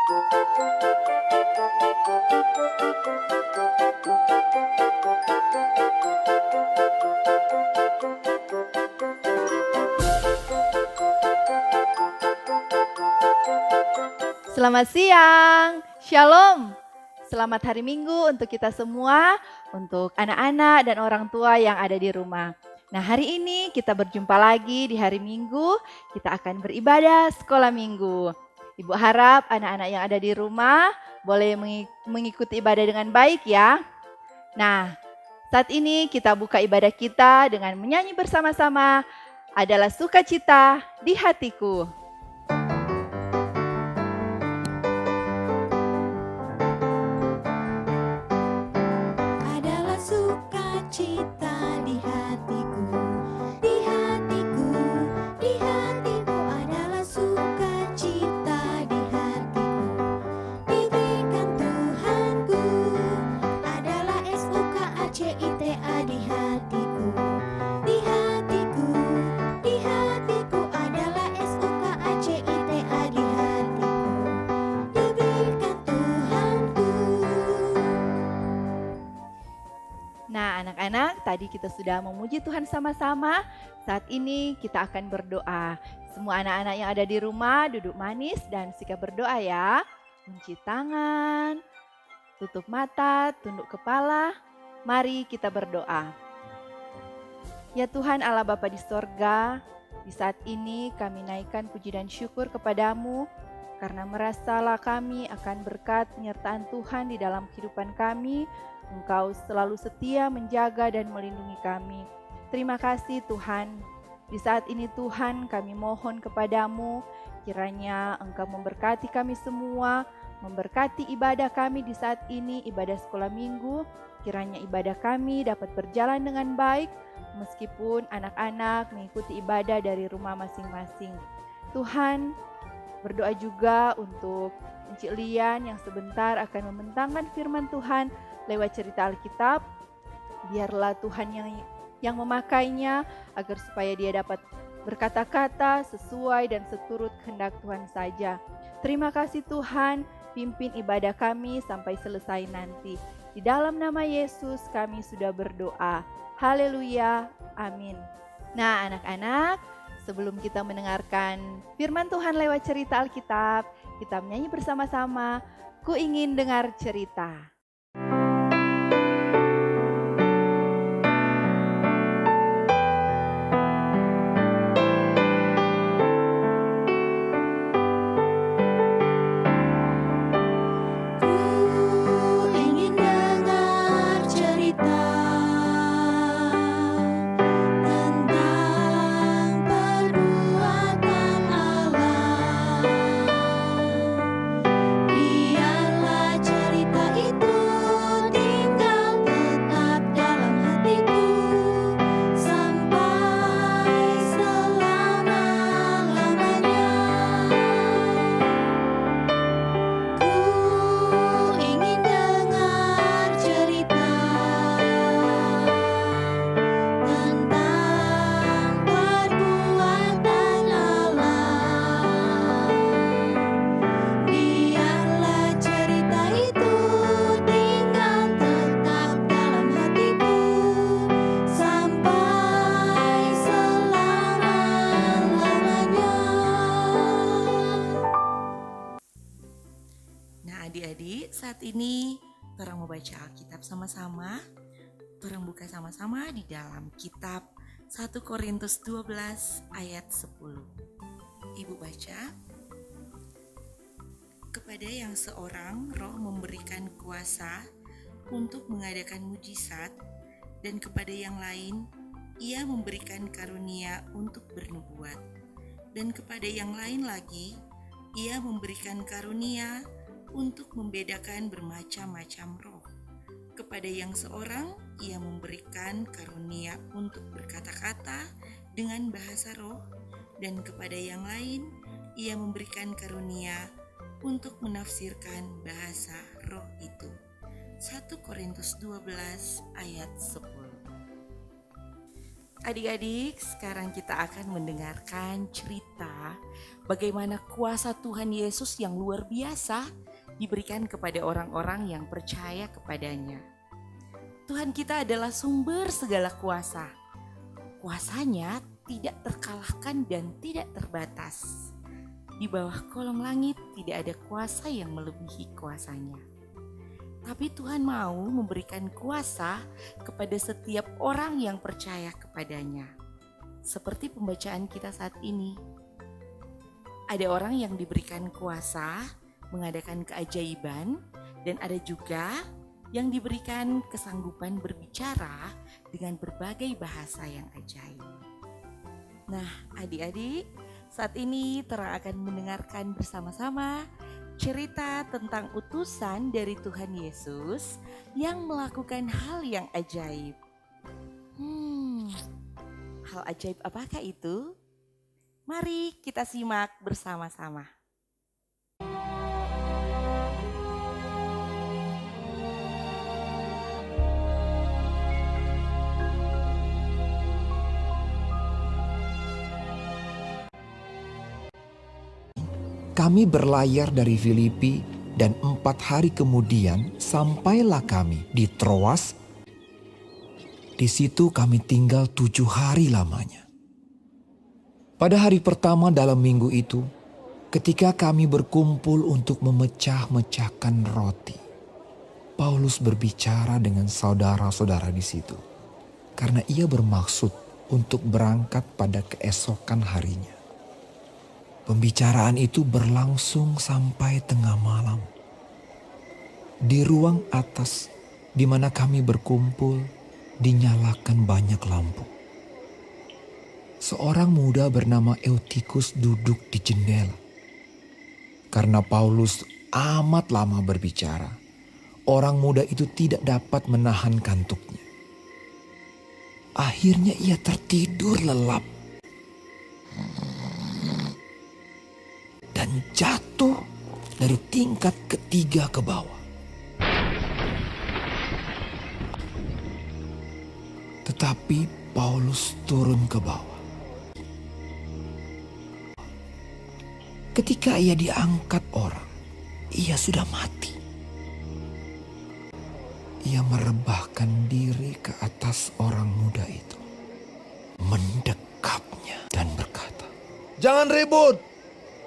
Selamat siang, Shalom. Selamat hari Minggu untuk kita semua, untuk anak-anak dan orang tua yang ada di rumah. Nah, hari ini kita berjumpa lagi di hari Minggu, kita akan beribadah sekolah Minggu. Ibu harap anak-anak yang ada di rumah boleh mengikuti ibadah dengan baik ya. Nah, saat ini kita buka ibadah kita dengan menyanyi bersama-sama, adalah sukacita di hatiku. Adalah sukacita di hatiku, di hatiku, di hatiku adalah sukacita di hatiku. Diberikan Tuhanku adalah SUKACITA di hatiku, di hatiku, di hatiku adalah SUKACITA di hatiku. Diberikan Tuhanku. Nah, anak-anak, tadi kita sudah memuji Tuhan sama-sama. Saat ini kita akan berdoa. Semua anak-anak yang ada di rumah duduk manis dan sikap berdoa ya. Kunci tangan, tutup mata, tunduk kepala. Mari kita berdoa. Ya Tuhan Allah Bapa di sorga, di saat ini kami naikkan puji dan syukur kepadamu karena merasalah kami akan berkat penyertaan Tuhan di dalam kehidupan kami. Engkau selalu setia menjaga dan melindungi kami. Terima kasih Tuhan. Di saat ini Tuhan kami mohon kepadamu, kiranya Engkau memberkati kami semua, memberkati ibadah kami di saat ini, ibadah sekolah minggu. Kiranya ibadah kami dapat berjalan dengan baik, meskipun anak-anak mengikuti ibadah dari rumah masing-masing. Tuhan, berdoa juga untuk Encik Lian yang sebentar akan membentangkan firman Tuhan lewat cerita Alkitab. Biarlah Tuhan yang memakainya agar supaya dia dapat berkata-kata sesuai dan seturut kehendak Tuhan saja. Terima kasih Tuhan, pimpin ibadah kami sampai selesai nanti. Di dalam nama Yesus kami sudah berdoa. Haleluya, amin. Nah anak-anak, sebelum kita mendengarkan firman Tuhan lewat cerita Alkitab, kita menyanyi bersama-sama, Ku ingin dengar cerita. Ku ingin dengar cerita tentang perbuatan Allah. Biarlah cerita itu tinggal tetap dalam hatiku sampai selama-lamanya. Ku ingin dengar cerita tentang perbuatan Allah. Biarlah cerita itu tinggal tetap dalam hatiku sampai selama-lamanya. Nah adik-adik, saat ini orang mau baca Alkitab sama-sama. Orang buka sama-sama di dalam kitab 1 Korintus 12 ayat 10. Ibu baca. Kepada yang seorang roh memberikan kuasa untuk mengadakan mujizat, dan kepada yang lain ia memberikan karunia untuk bernubuat, dan kepada yang lain lagi ia memberikan karunia untuk membedakan bermacam-macam roh. Kepada yang seorang ia memberikan karunia untuk berkata-kata dengan bahasa roh, dan kepada yang lain ia memberikan karunia untuk menafsirkan bahasa roh itu. 1 Korintus 12 ayat 10. Adik-adik, sekarang kita akan mendengarkan cerita bagaimana kuasa Tuhan Yesus yang luar biasa diberikan kepada orang-orang yang percaya kepadanya. Tuhan kita adalah sumber segala kuasa. Kuasanya tidak terkalahkan dan tidak terbatas. Di bawah kolong langit tidak ada kuasa yang melebihi kuasanya. Tapi Tuhan mau memberikan kuasa kepada setiap orang yang percaya kepadanya. Seperti pembacaan kita saat ini. Ada orang yang diberikan kuasa mengadakan keajaiban dan ada juga yang diberikan kesanggupan berbicara dengan berbagai bahasa yang ajaib. Nah, adik-adik, saat ini Tora akan mendengarkan bersama-sama cerita tentang utusan dari Tuhan Yesus yang melakukan hal yang ajaib. Hal ajaib apakah itu? Mari kita simak bersama-sama. Kami berlayar dari Filipi dan 4 hari kemudian sampailah kami di Troas. Di situ kami tinggal 7 hari lamanya. Pada hari pertama dalam minggu itu, ketika kami berkumpul untuk memecah-mecahkan roti, Paulus berbicara dengan saudara-saudara di situ, karena ia bermaksud untuk berangkat pada keesokan harinya. Pembicaraan itu berlangsung sampai tengah malam. Di ruang atas di mana kami berkumpul dinyalakan banyak lampu. Seorang muda bernama Eutikus duduk di jendela. Karena Paulus amat lama berbicara, orang muda itu tidak dapat menahan kantuknya. Akhirnya ia tertidur lelap dan jatuh dari tingkat ketiga ke bawah. Tetapi Paulus turun ke bawah. Ketika ia diangkat orang, ia sudah mati. Ia merebahkan diri ke atas orang muda itu, mendekapnya dan berkata, "Jangan ribut,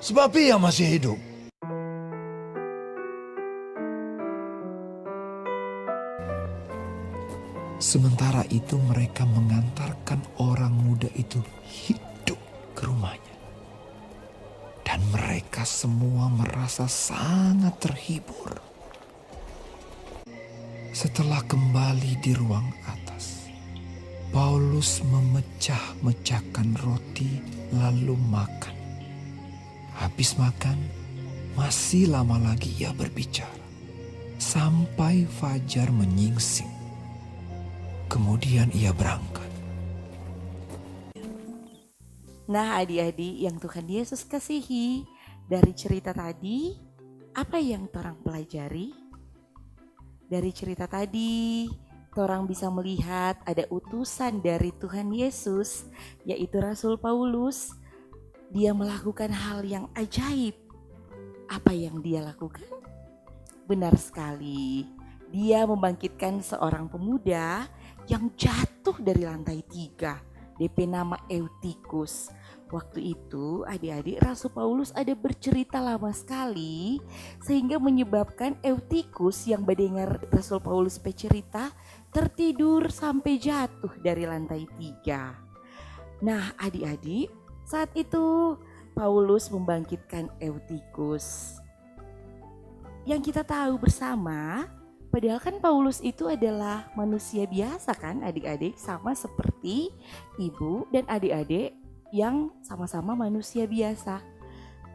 sebab ia masih hidup." Sementara itu mereka mengantarkan orang muda itu hidup ke rumahnya. Dan mereka semua merasa sangat terhibur. Setelah kembali di ruang atas, Paulus memecah-mecahkan roti lalu makan. Habis makan, masih lama lagi ia berbicara, sampai fajar menyingsing. Kemudian ia berangkat. Nah, adik-adik yang Tuhan Yesus kasihi, dari cerita tadi, apa yang torang pelajari? Dari cerita tadi, torang bisa melihat ada utusan dari Tuhan Yesus, yaitu Rasul Paulus. Dia melakukan hal yang ajaib. Apa yang dia lakukan? Benar sekali, dia membangkitkan seorang pemuda yang jatuh dari lantai 3, DP nama Eutikus. Waktu itu adik-adik Rasul Paulus ada bercerita lama sekali sehingga menyebabkan Eutikus yang mendengar Rasul Paulus bercerita tertidur sampai jatuh dari lantai 3. Nah adik-adik, saat itu Paulus membangkitkan Eutikus. Yang kita tahu bersama, padahal kan Paulus itu adalah manusia biasa kan adik-adik, sama seperti ibu dan adik-adik yang sama-sama manusia biasa.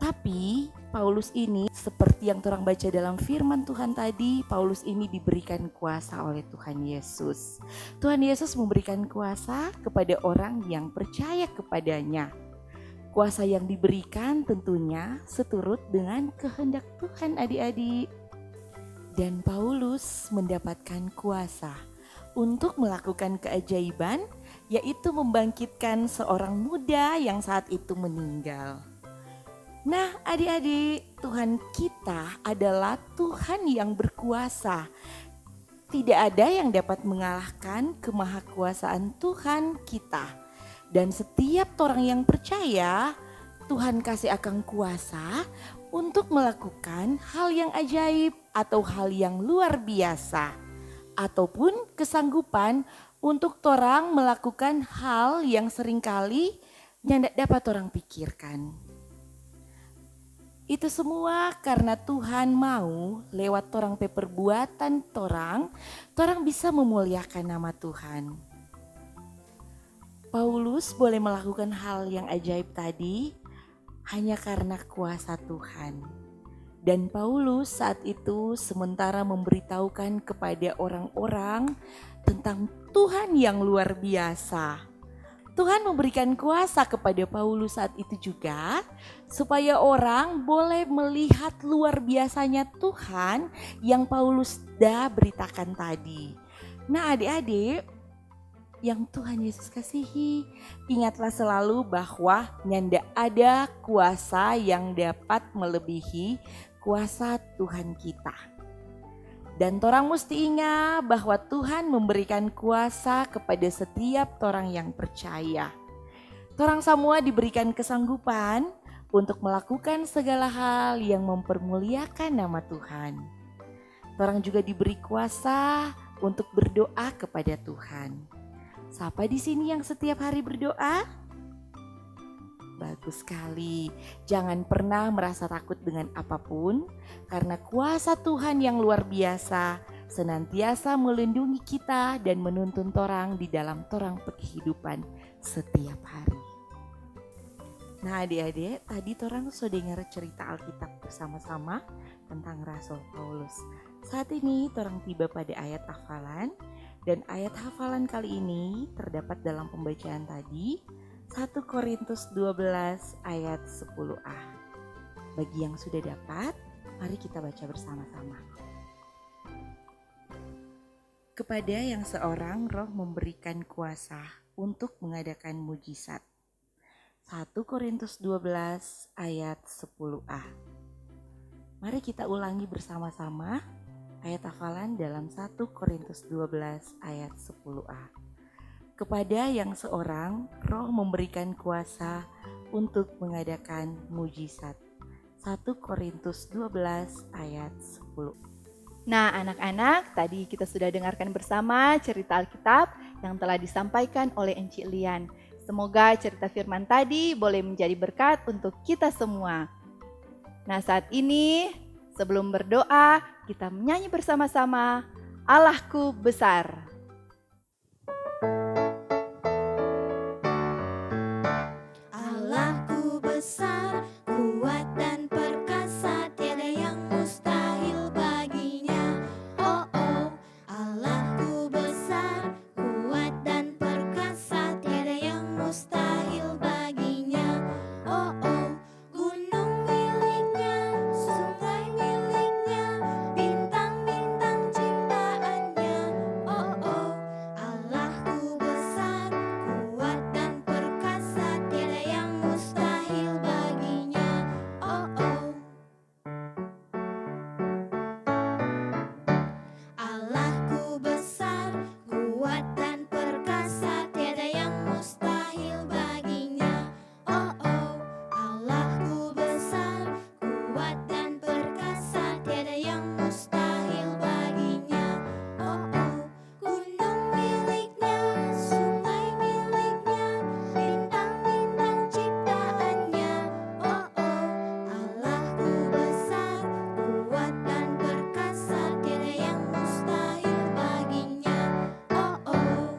Tapi Paulus ini seperti yang orang baca dalam firman Tuhan tadi, Paulus ini diberikan kuasa oleh Tuhan Yesus. Tuhan Yesus memberikan kuasa kepada orang yang percaya kepadanya. Kuasa yang diberikan tentunya seturut dengan kehendak Tuhan adik-adik. Dan Paulus mendapatkan kuasa untuk melakukan keajaiban yaitu membangkitkan seorang muda yang saat itu meninggal. Nah, adik-adik, Tuhan kita adalah Tuhan yang berkuasa. Tidak ada yang dapat mengalahkan kemahakuasaan Tuhan kita. Dan setiap orang yang percaya, Tuhan kasih akan kuasa untuk melakukan hal yang ajaib atau hal yang luar biasa. Ataupun kesanggupan untuk orang melakukan hal yang seringkali tidak dapat orang pikirkan. Itu semua karena Tuhan mau lewat torang perbuatan torang bisa memuliakan nama Tuhan. Paulus boleh melakukan hal yang ajaib tadi hanya karena kuasa Tuhan. Dan Paulus saat itu sementara memberitahukan kepada orang-orang tentang Tuhan yang luar biasa. Tuhan memberikan kuasa kepada Paulus saat itu juga supaya orang boleh melihat luar biasanya Tuhan yang Paulus dah beritakan tadi. Nah, adik-adik yang Tuhan Yesus kasihi, ingatlah selalu bahwa nyanda ada kuasa yang dapat melebihi kuasa Tuhan kita. Dan torang mesti ingat bahwa Tuhan memberikan kuasa kepada setiap orang yang percaya. Torang semua diberikan kesanggupan untuk melakukan segala hal yang mempermuliakan nama Tuhan. Torang juga diberi kuasa untuk berdoa kepada Tuhan. Siapa di sini yang setiap hari berdoa? Bagus sekali. Jangan pernah merasa takut dengan apapun, karena kuasa Tuhan yang luar biasa senantiasa melindungi kita dan menuntun torang di dalam torang kehidupan setiap hari. Nah, adik-adik, tadi torang sudah dengar cerita Alkitab bersama-sama tentang Rasul Paulus. Saat ini torang tiba pada ayat hafalan, dan ayat hafalan kali ini terdapat dalam pembacaan tadi 1 Korintus 12 ayat 10a. Bagi yang sudah dapat, mari kita baca bersama-sama. Kepada yang seorang roh memberikan kuasa untuk mengadakan mujizat. 1 Korintus 12 ayat 10a. Mari kita ulangi bersama-sama ayat hafalan dalam 1 Korintus 12 ayat 10a. Kepada yang seorang roh memberikan kuasa untuk mengadakan mujizat. 1 Korintus 12 ayat 10. Nah, anak-anak, tadi kita sudah dengarkan bersama cerita Alkitab yang telah disampaikan oleh Encik Lian. Semoga cerita firman tadi boleh menjadi berkat untuk kita semua. Nah, saat ini sebelum berdoa, kita menyanyi bersama-sama Allahku besar. Allahku besar, kuat dan perkasa, tiada yang mustahil baginya. Oh oh, Allahku besar, kuat dan perkasa, tiada yang mustahil baginya. Oh oh, gunung miliknya, sungai miliknya, bintang-bintang ciptaannya. Oh oh, Allahku besar, kuat dan perkasa, tiada yang mustahil baginya. Oh oh, Allahku besar, kuat dan perkasa, tiada yang mustahil baginya. Oh oh, Allahku besar, kuat dan perkasa, tiada yang mustahil baginya. Oh oh, gunung miliknya, sungai miliknya, bintang-bintang ciptaannya. Oh oh, Allahku besar, kuat dan perkasa, tiada yang mustahil baginya. Oh oh.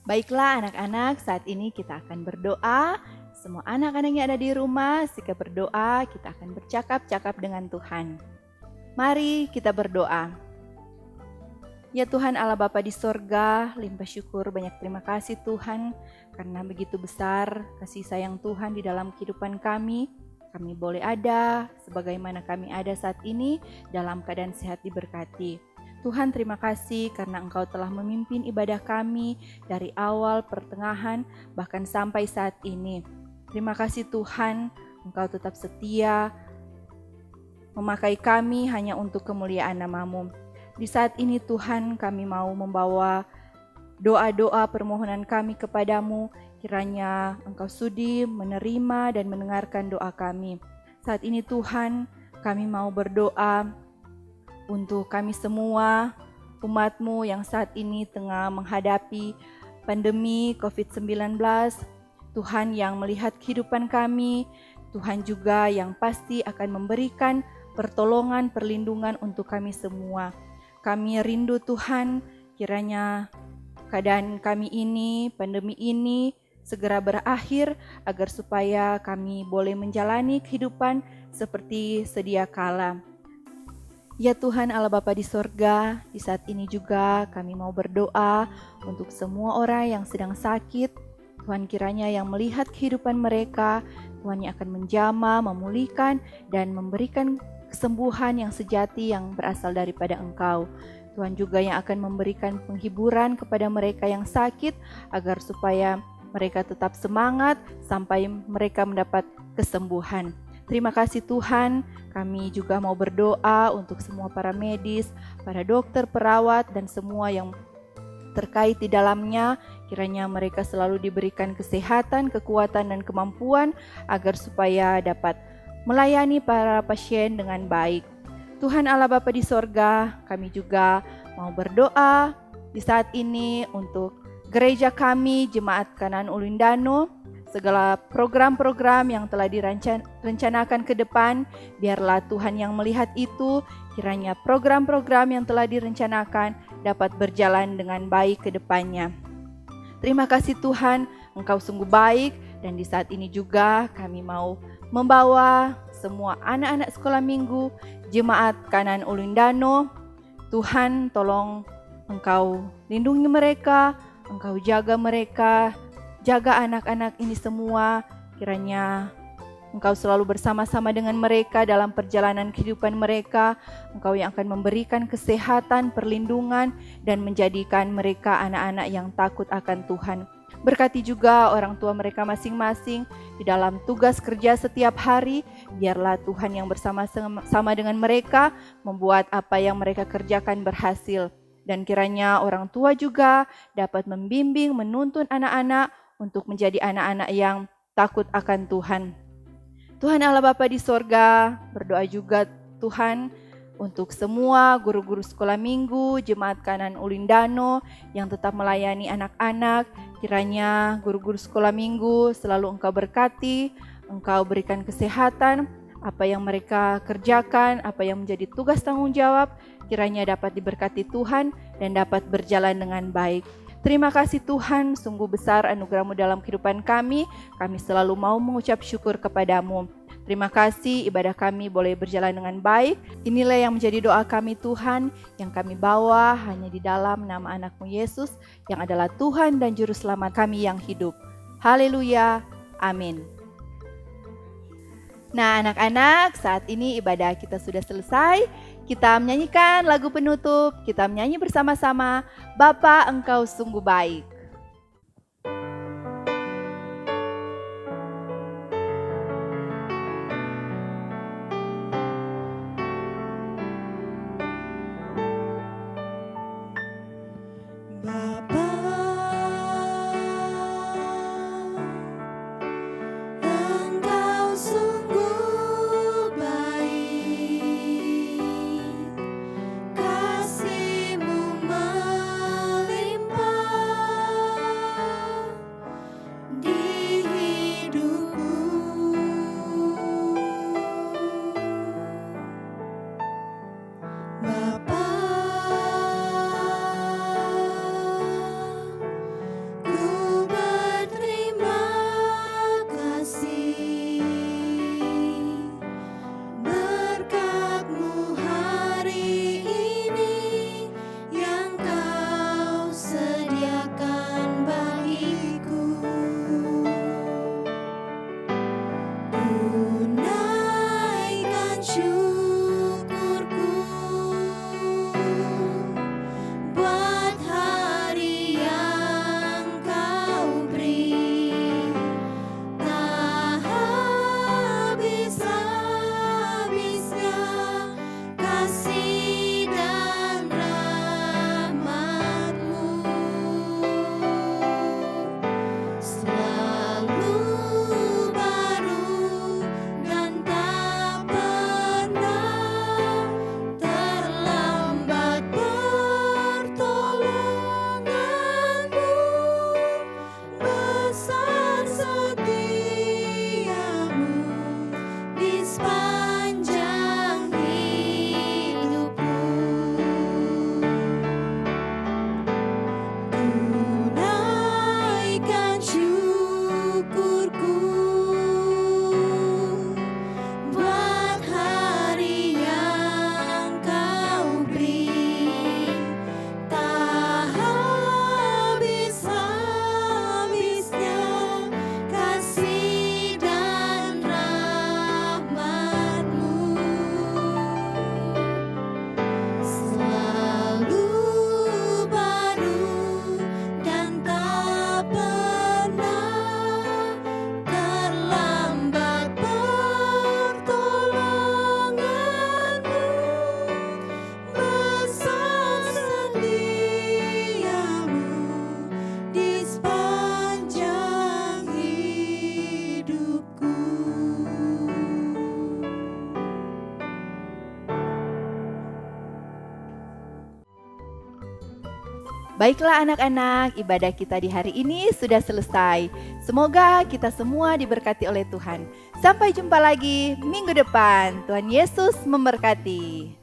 Baiklah anak-anak, saat ini kita akan berdoa. Semua anak-anak yang ada di rumah, jika berdoa, kita akan bercakap-cakap dengan Tuhan. Mari kita berdoa. Ya Tuhan Allah Bapa di sorga, limpah syukur, banyak terima kasih Tuhan, karena begitu besar kasih sayang Tuhan di dalam kehidupan kami. Kami boleh ada sebagaimana kami ada saat ini dalam keadaan sehat diberkati. Tuhan, terima kasih karena Engkau telah memimpin ibadah kami dari awal, pertengahan, bahkan sampai saat ini. Terima kasih Tuhan, Engkau tetap setia memakai kami hanya untuk kemuliaan nama-Mu. Di saat ini Tuhan, kami mau membawa doa-doa permohonan kami kepadamu, kiranya Engkau sudi menerima dan mendengarkan doa kami. Saat ini Tuhan, kami mau berdoa untuk kami semua, umat-Mu yang saat ini tengah menghadapi pandemi COVID-19. Tuhan yang melihat kehidupan kami, Tuhan juga yang pasti akan memberikan pertolongan, perlindungan untuk kami semua. Kami rindu Tuhan, kiranya keadaan kami ini, pandemi ini segera berakhir agar supaya kami boleh menjalani kehidupan seperti sedia kala. Ya Tuhan Allah Bapa di sorga, di saat ini juga kami mau berdoa untuk semua orang yang sedang sakit. Tuhan kiranya yang melihat kehidupan mereka, Tuhan yang akan menjamah, memulihkan, dan memberikan kesembuhan yang sejati yang berasal daripada Engkau. Tuhan juga yang akan memberikan penghiburan kepada mereka yang sakit, agar supaya mereka tetap semangat sampai mereka mendapat kesembuhan. Terima kasih Tuhan, kami juga mau berdoa untuk semua para medis, para dokter, perawat, dan semua yang terkait di dalamnya. Kiranya mereka selalu diberikan kesehatan, kekuatan, dan kemampuan agar supaya dapat melayani para pasien dengan baik. Tuhan Allah Bapa di sorga, kami juga mau berdoa di saat ini untuk gereja kami, Jemaat Kanan Ulindano, segala program-program yang telah direncanakan ke depan, biarlah Tuhan yang melihat itu, kiranya program-program yang telah direncanakan dapat berjalan dengan baik ke depannya. Terima kasih Tuhan, Engkau sungguh baik, dan di saat ini juga kami mau membawa semua anak-anak sekolah minggu, Jemaat Kanan Ulindano. Tuhan, tolong Engkau lindungi mereka, Engkau jaga mereka, jaga anak-anak ini semua, kiranya Engkau selalu bersama-sama dengan mereka dalam perjalanan kehidupan mereka. Engkau yang akan memberikan kesehatan, perlindungan, dan menjadikan mereka anak-anak yang takut akan Tuhan. Berkati juga orang tua mereka masing-masing di dalam tugas kerja setiap hari. Biarlah Tuhan yang bersama-sama dengan mereka membuat apa yang mereka kerjakan berhasil. Dan kiranya orang tua juga dapat membimbing, menuntun anak-anak untuk menjadi anak-anak yang takut akan Tuhan. Tuhan Allah Bapa di sorga, berdoa juga Tuhan untuk semua guru-guru sekolah minggu, Jemaat Kanan Ulindano yang tetap melayani anak-anak. Kiranya guru-guru sekolah minggu selalu Engkau berkati, Engkau berikan kesehatan, apa yang mereka kerjakan, apa yang menjadi tugas tanggung jawab, kiranya dapat diberkati Tuhan dan dapat berjalan dengan baik. Terima kasih Tuhan, sungguh besar anugerah-Mu dalam kehidupan kami. Kami selalu mau mengucap syukur kepadamu. Terima kasih ibadah kami boleh berjalan dengan baik. Inilah yang menjadi doa kami Tuhan, yang kami bawa hanya di dalam nama anak-Mu Yesus, yang adalah Tuhan dan Juru Selamat kami yang hidup. Haleluya, amin. Nah anak-anak, saat ini ibadah kita sudah selesai. Kita menyanyikan lagu penutup, kita menyanyi bersama-sama, Bapa Engkau sungguh baik. Bapa, Engkau sungguh baik, kasih-Mu melimpah. Baiklah anak-anak, ibadah kita di hari ini sudah selesai. Semoga kita semua diberkati oleh Tuhan. Sampai jumpa lagi minggu depan. Tuhan Yesus memberkati.